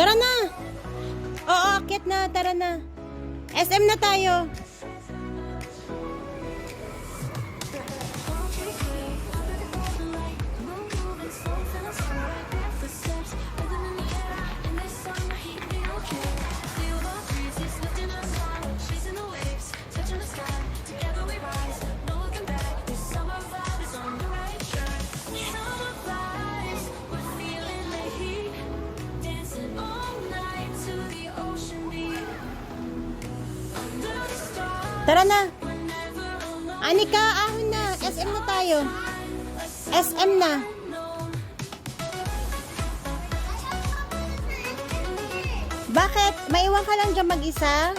Tara na! Oo, akit na. Tara na. SM na tayo. Tara na. Anika, ahon na. SM na tayo. SM na. Bakit? Maiwan ka lang dyan mag-isa?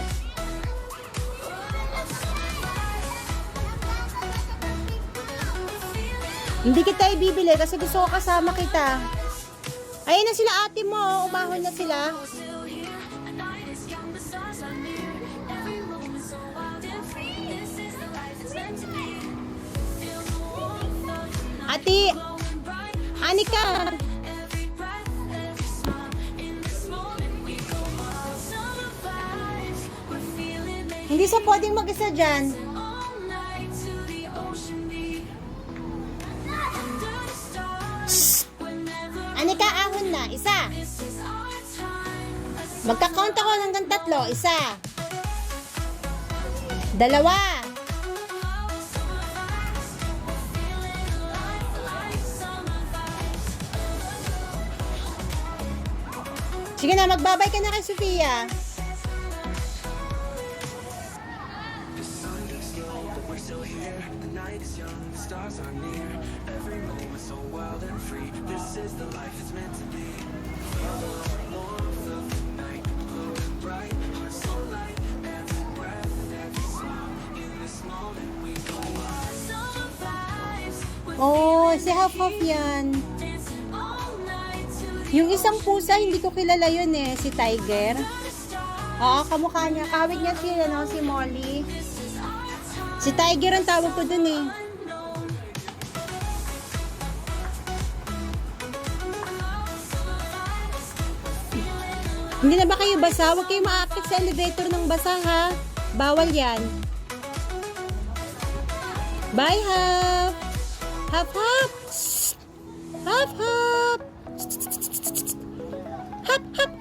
Hindi kita ibibili kasi gusto ko kasama kita. Ayun na sila ate mo. Umahon na sila. Ate, Anika. Hindi sa pwedeng mag-isa dyan. Shhh. Anika, ahon na. Isa. Magka-count ako hanggang 3. Isa. 2. Sige na, magbabay ka na kay Sofia. Oh, si half-half yan. Yung isang pusa, hindi ko kilala yun eh, si Tiger. Oo, kamukha niya. Kawig niya siya, no? Si Molly. Si Tiger ang tawag ko dun eh. Hindi na ba kayo basa? Huwag kayo maakit sa elevator ng basa ha. Bawal yan. Bye, Hap! Hap, hap! Hap, hap! Hap, hap!